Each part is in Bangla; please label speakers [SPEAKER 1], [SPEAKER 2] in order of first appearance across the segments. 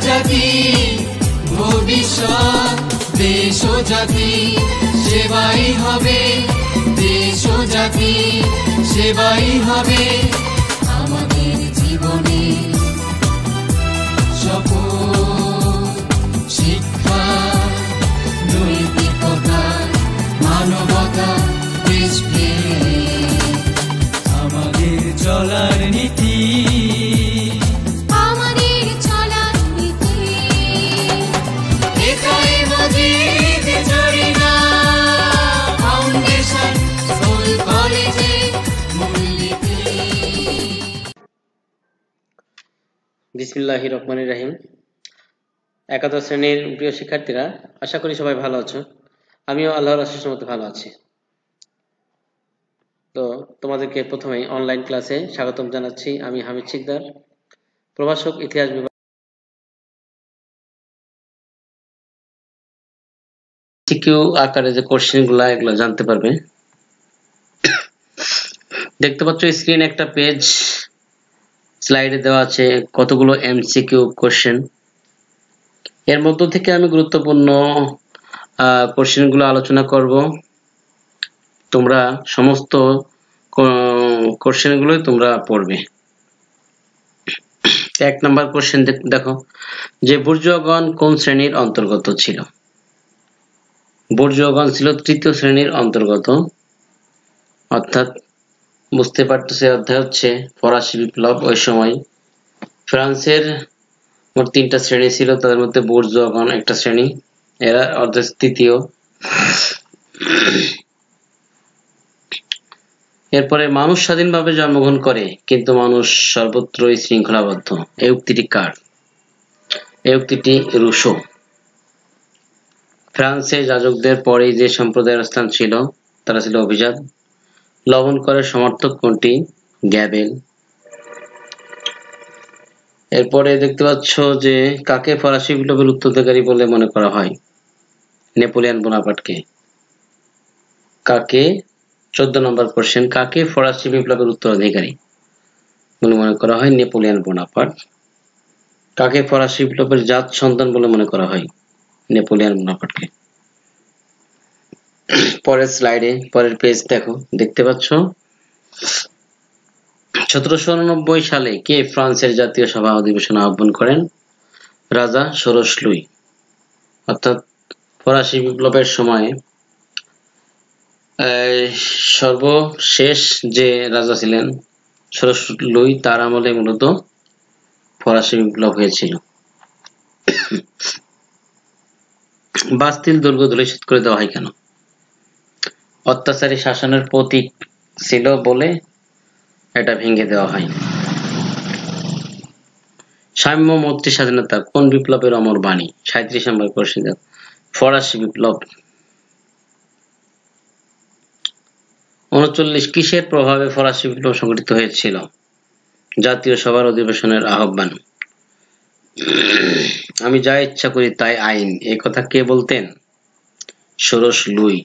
[SPEAKER 1] জাতি ভবিষ্যৎ দেশ ও জাতি সেবাই হবে দেশ ও জাতি সেবাই হবে আমাদের জীবনে শপথ শিক্ষা নৈতিকতা মানবতা দেশপ্রেম আমাদের চলার নীতি আমাদের চলার নীতি একাই মজিদ জরিনা ফাউন্ডেশন স্কুল কলেজে মূলনীতি।
[SPEAKER 2] বিসমিল্লাহির রহমানির রহিম। একাদশ শ্রেণীর প্রিয় শিক্ষার্থীরা, আশা করি সবাই ভালো আছো। আমিও আল্লাহর আশীর্বাদ মতো ভালো আছি। তো তোমাদেরকে প্রথমেই অনলাইন ক্লাসে স্বাগতম জানাচ্ছি। আমি হামিদ শিকদার, প্রভাষক, ইতিহাস বিভাগ। এমসিকিউ আকারে যে কোশ্চেনগুলো এগুলো জানতে পারবে। দেখতে পাচ্ছ স্ক্রিনে একটা পেজ, স্লাইডে দেওয়া আছে কতগুলো এমসিকিউ কোশ্চেন। এর মধ্য থেকে আমি গুরুত্বপূর্ণ কোশ্চেনগুলো আলোচনা করব। তোমরা সমস্ত কোশ্চেনগুলোই তোমরা পড়বে। এক নম্বর কোশ্চেন দেখো, যে বুর্জোয়াগণ কোন শ্রেণীর অন্তর্গত ছিল? বুর্জোয়াগণ ছিল তৃতীয় শ্রেণীর অন্তর্গত, অর্থাৎ বুঝতে পারতেছে অধ্যায় হচ্ছে ফরাসি বিপ্লব। ওই সময় ফ্রান্সের মোট 3টা শ্রেণী ছিল, তাদের মধ্যে বুর্জোয়াগণ একটা শ্রেণী, এরা অর্থাৎ তৃতীয়। এরপরে মানুষ স্বাধীনভাবে জন্মগ্রহণ করে কিন্তু মানুষ সর্বত্রই শৃঙ্খলাবদ্ধ, এই উক্তিটি কার? এই উক্তিটি রুশো। ফ্রান্সে যাজকদের পরেই যে সম্প্রদায়ের স্থান ছিল তারা ছিল অভিজাত। লবণকরের সমর্থক কোনটি? গ্যাবেল। এরপরে দেখতে পাচ্ছ যে কাকে ফরাসি বিপ্লবের উত্তরাধিকারী বলে মনে করা হয়? নেপোলিয়ন বোনাপার্টকে। কাকে? 14 নম্বর কোশ্চেন, কাকে ফরাসি বিপ্লবের উত্তরাধিকারী বলে মনে করা হয়? Napoleon Bonaparte. কাকে ফরাসি বিপ্লবের জাত সন্তান বলে মনে করা হয়? নেপোলিয়ন বোনাপার্টকে। পরের স্লাইডে, পরের পেজ দেখো, দেখতে পাচ্ছ 1789 সালে কে ফ্রান্সের জাতীয় সভা অধিবেশন আহ্বান করেন? রাজা ষোড়শ লুই। অর্থাৎ ফরাসি বিপ্লবের সময় সর্বশেষ যে রাজা ছিলেন ষোড়শ লুই, তার আমলে মূলত ফরাসি বিপ্লব হয়েছিল। বাস্তিল দুর্গ ধূলিসাৎ করে দেওয়া হয় কেন? অত্যাচারী শাসনের প্রতীক ছিল বলে এটা ভেঙে দেওয়া হয়। সাম্য, মৈত্রী, স্বাধীনতা কোন বিপ্লবের অমর বাণী? 37 নম্বর কোশ্চেন, ফরাসি বিপ্লব। 39 কিসের প্রভাবে ফরাসি বিপ্লব সংঘটিত হয়েছিল? জাতীয় সভার অধিবেশনের আহ্বান। আমি যা ইচ্ছা করি তাই আইন, এই কথা কে বলতেন? ষোড়শ লুই।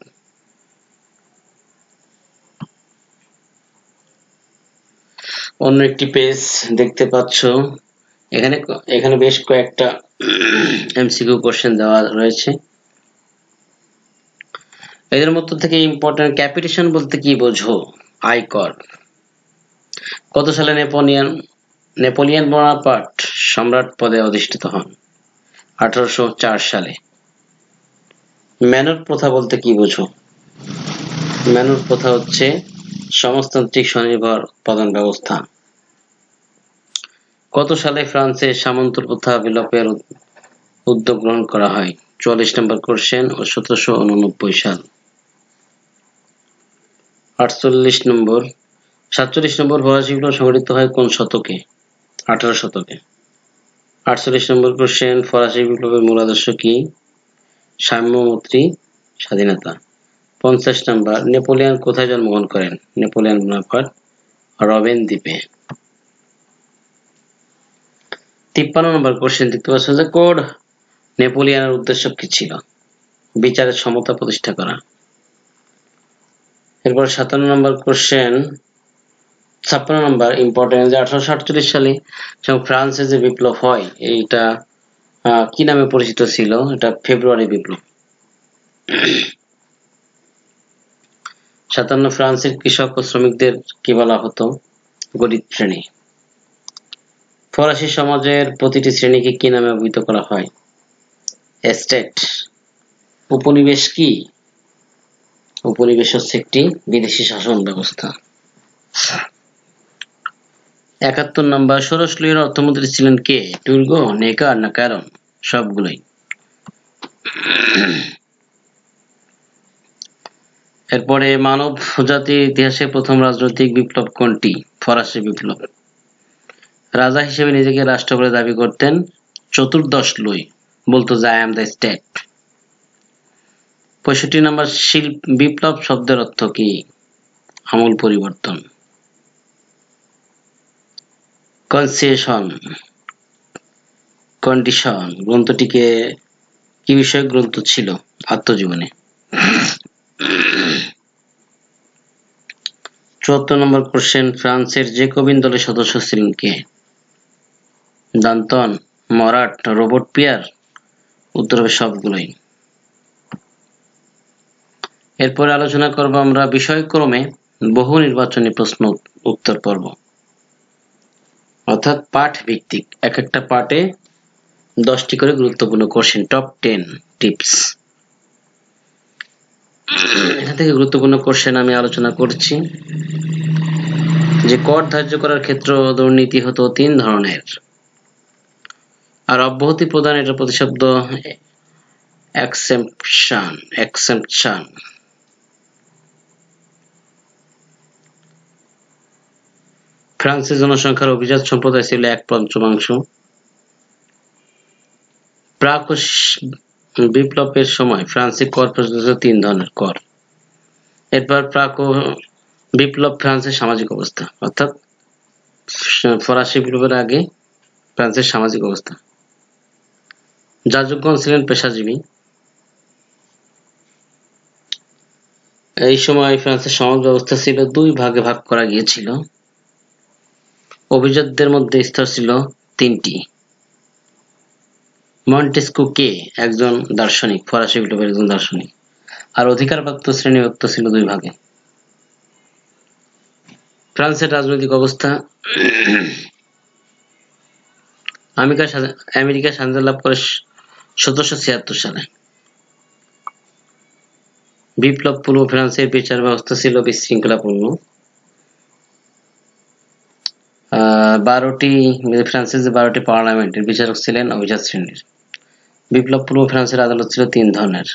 [SPEAKER 2] অন্য একটি পেজ দেখতে পাচ্ছ, এখানে বেশ কয়েকটা এমসিকিউ কোশ্চেন দেওয়া রয়েছে। এদের মধ্যে থেকে ইম্পর্টেন্ট, ক্যাপিটেশন বলতে কি বোঝো? আয়কর। কত সালে নেপোলিয়ন বোনাপার্ট সম্রাট পদে অধিষ্ঠিত হন? 1804 সালে। ম্যানর প্রথা বলতে কি বোঝো? ম্যানর প্রথা হচ্ছে সমাজতান্ত্রিক স্বনির্ভর উৎপাদন ব্যবস্থা। কত সালে ফ্রান্সে সামন্ত প্রথা বিলোপের উদ্যোগ গ্রহণ করা হয়? 44 নম্বর কোশ্চেন, ও 1789 সাল। 47 নম্বর ফরাসি বিপ্লব সংঘটিত হয় কোন শতকে? 18 শতকে। 48 নম্বর কোশ্চেন, ফরাসি বিপ্লবের মূল আদর্শ কি? সাম্য, মৈত্রী, স্বাধীনতা। 50 নম্বর, নেপোলিয়ন কোথায় জন্মগ্রহণ করেন? নেপোলিয়ন বোনাপার্ট রবেন দ্বীপে। 53 নম্বর কোশ্চেন দেখতে পাচ্ছ যে কোড নেপোলিয়নের উদ্দেশ্য কি ছিল? বিচারের সমতা প্রতিষ্ঠা করা। এরপর 57 নম্বর কোশ্চেন, 56 নম্বর ইম্পর্টেন্ট, যে 1848 সালে যখন ফ্রান্সে যে বিপ্লব হয়, এইটা কি নামে পরিচিত ছিল? এটা ফেব্রুয়ারি বিপ্লব। 57 ফ্রান্সের কৃষক ও শ্রমিকদের কি বলা হতো? গরিব শ্রেণী। ফরাসি সমাজের প্রতিটি শ্রেণীকে কি নামে অভিহিত করা হয়? এস্টেট। উপনিবেশ কি? উপনিবেশ হচ্ছে একটি বিদেশি শাসন ব্যবস্থা। 71 নম্বর, ষোড়শ লুইয়ের অর্থমন্ত্রী ছিলেন কে? টুর্গো, নেকার না ক্যারন? সবগুলোই। এরপরে মানব জাতির ইতিহাসে প্রথম রাজনৈতিক বিপ্লব কোনটি? ফরাসি বিপ্লব। রাজা হিসেবে নিজেকে রাষ্ট্র বলে দাবি করতেন চতুর্দশ লুই, বলতো যে আই এম দ্য স্টেট। 65 নম্বর, বিপ্লব শব্দের অর্থ কি? আমূল পরিবর্তন। কনসেশন, কন্ডিশন গ্রন্থটিকে কি বিষয়ক গ্রন্থ ছিল? আত্মজীবনী। 74 নম্বর কোশ্চেন, ফ্রান্সের জেকোবিন দলের সদস্য ছিলেন কে? দান্তন, মরাট, রোবট পিয়ার? উত্তর হবে সবগুলোই। এরপরে আলোচনা করব আমরা বিষয়ক্রমে বহু নির্বাচনী প্রশ্ন উত্তর পর্ব, অর্থাৎ পাঠ ভিত্তিক। এক একটা পাঠে 10টি করে গুরুত্বপূর্ণ কোশ্চেন, টপ 10 টিপস। এখান থেকে গুরুত্বপূর্ণ কোশ্চেন আমি আলোচনা করছি যে কর ধার্য করার ক্ষেত্রে দুর্নীতি হতো 3 ধরনের, আর অব্যাহতি প্রদান এটা প্রতিশব্দ এক্সেম্পশন। ফ্রান্সের জনসংখ্যার অভিজাত সম্প্রদায় ছিল 1/5। প্রাক বিপ্লবের সময় ফ্রান্সে কর প্রচলিত 3 ধরনের কর। এরপর প্রাক বিপ্লব ফ্রান্সের সামাজিক অবস্থা, অর্থাৎ ফরাসি বিপ্লবের আগে ফ্রান্সের সামাজিক অবস্থা। যাজকগণ ছিলেন পেশাজীবী। এই সময় ফ্রান্সের সমাজ ব্যবস্থা ছিল 2 ভাগে ভাগ করা গিয়েছিল। অভিজাতদের মধ্যে স্তর ছিল 3টি। মন্টেস্কু কে? একজন দার্শনিক, ফরাসি বিপ্লবের একজন দার্শনিক। আর অধিকারপ্রাপ্ত শ্রেণী বিভক্ত ছিল 2 ভাগে। ফ্রান্সের রাজনৈতিক অবস্থা, আমেরিকা স্বাধীনতা লাভ করে 1776 সালে। বিপ্লব পূর্ব ফ্রান্সের বিচার ব্যবস্থা ছিল বিশৃঙ্খলাপূর্ণ। 12টি ফ্রান্সের 12টি পার্লামেন্টের বিচারক ছিলেন অভিজাত শ্রেণীর। বিপ্লব পূর্ব ফ্রান্সের আদালত ছিল 3 ধরনের।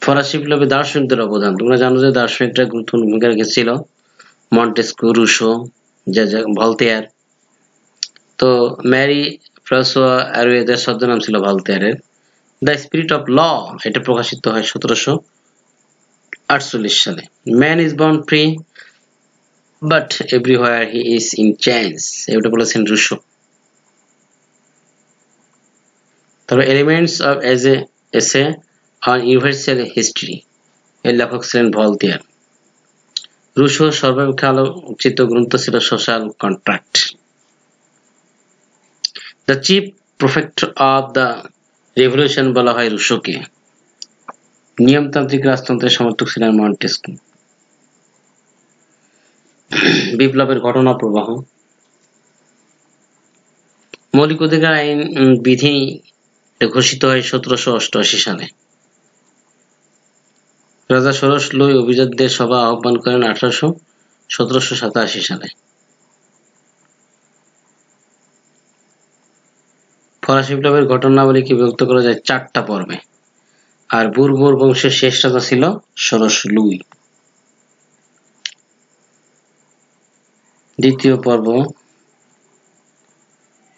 [SPEAKER 2] ফরাসি বিপ্লবে দার্শনিকদের অবদান, তোমরা জানো যে দার্শনিকরা গুরুত্বপূর্ণ ভূমিকা রেখেছিল। Montesquieu, Rousseau, Voltaire. তো ম্যারি ফ্রাঁসোয়া অ্যারোয়েদের ছদ্মনাম ছিল ভলতেয়ারের। দ্য স্পিরিট অফ ল এটা প্রকাশিত হয় 1748 সালে। Man is born free but everywhere he is in change, এটা বলেছেন রুশো। তবে elements of essay on universal history এর লেখক ছিলেন ভলতেয়ার। রুশো সর্বাপেক্ষা আলোচিত গ্রন্থ ছিল social contract. The chief prefect of the revolution বলা হয় রুশোকে। নিয়মতান্ত্রিক রাজতন্ত্রের সমর্থক ছিলেন মন্টেস্কু। বিপ্লবের ঘটনা প্রবাহ, মৌলিক অধিকার আইন বিধি ঘোষিত হয় 1788 সালে। রাজা ষোড়শ লুই অভিজাতদের সভা আহ্বান করেন 1787 সালে। ফরাসি বিপ্লবের ঘটনাবলীকে বিভক্ত করা যায় 4টা পর্বে, আর বুরবোর বংশের শেষ রাজা ছিল ষোড়শ লুই। দ্বিতীয় পর্ব,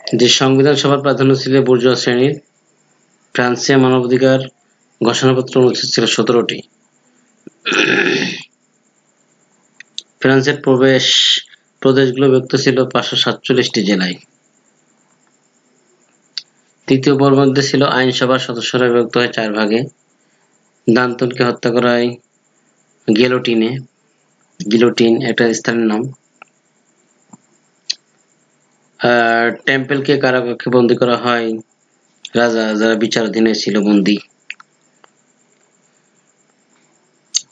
[SPEAKER 2] যে সংবিধান সভার প্রাধান্য ছিল বুর্জোয়া শ্রেণীর। ফ্রান্সে মানবাধিকার ঘোষণাপত্র অনুচ্ছেদ ছিল 17টি। ফ্রান্সের প্রদেশগুলো বিভক্ত ছিল 547টি জেলায়। তৃতীয় পর্বের মধ্যে ছিল আইনসভার সদস্যরা বিভক্ত হয় 4 ভাগে। দান্তনকে হত্যা করা হয় গিলোটিন একটা স্থানের নাম। টেম্পেলকে কারাকক্ষে বন্দী করা হয় রাজা যারা বিচারাধীনে ছিল বন্দী।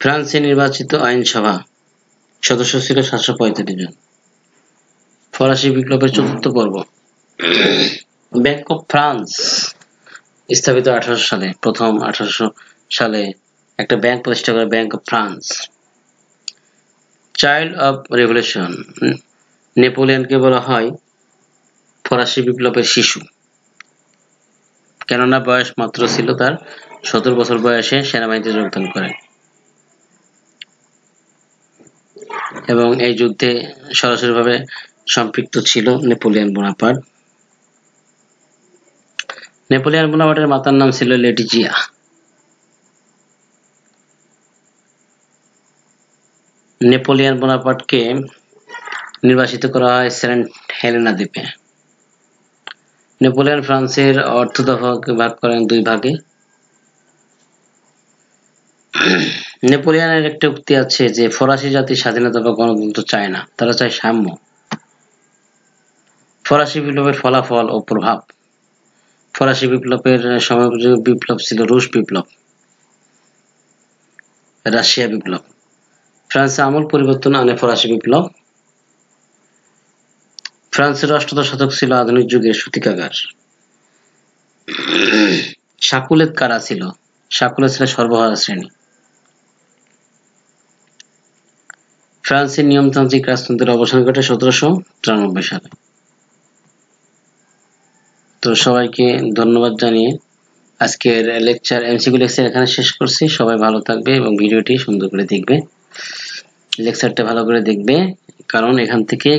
[SPEAKER 2] ফ্রান্সে নির্বাচিত আইনসভা সদস্য ছিল 735 জন। ফরাসি বিপ্লবের চতুর্থ পর্ব। ব্যাংক অফ ফ্রান্স স্থাপিত 1800 সালে। প্রথম 1800 সালে একটা ব্যাংক প্রতিষ্ঠা করে bank of France. Child of revolution, নেপোলিয়নকে বলা হয় ফরাসি বিপ্লবের শিশু, কেননা বয়স মাত্র ছিল তার 17 বছর বয়সে সেনাবাহিনীতে যোগদান করেন এবং এই যুদ্ধে সরাসরিভাবে সম্পৃক্ত ছিল নেপোলিয়ন বোনাপার্ট। নেপোলিয়ন বোনাপার্টের মাতার নাম ছিল লেটিজিয়া। নেপোলিয়ন বোনাপার্টকে নির্বাসিত করা হয় সেন্ট হেলেনা দ্বীপে। নেপোলিয়ন ফ্রান্সের অর্থ ভাগ করেন দুই ভাগে। নেপোলিয়নের একটা উক্তি আছে যে ফরাসি জাতি স্বাধীনতা বা গণতন্ত্র চায় না, তারা চায় সাম্য। ফরাসি বিপ্লবের ফলাফল ও প্রভাব। ফরাসি বিপ্লবের সময়োপযোগী বিপ্লব ছিল রুশ বিপ্লব, রাশিয়া বিপ্লব। ফ্রান্সে আমূল পরিবর্তন আনে ফরাসি বিপ্লব। ফ্রান্সের অষ্টাদশ শতক ছিল আধুনিক যুগের সূতিকাগার। শাকুলেত কারা ছিল? শাকুলে ছিল সর্বহারা শ্রেণী। ফ্রান্সের নিয়মতান্ত্রিক রাজতন্ত্রের অবসান ঘটে 1793 সালে। তো সবাইকে ধন্যবাদ জানিয়ে আজকের লেকচার এমসিকিউ লেকচার এখানে শেষ করছি। সবাই ভালো থাকবে এবং ভিডিওটি সুন্দর করে দেখবে, লেকচারটা ভালো করে দেখবে, কারণ এখান থেকে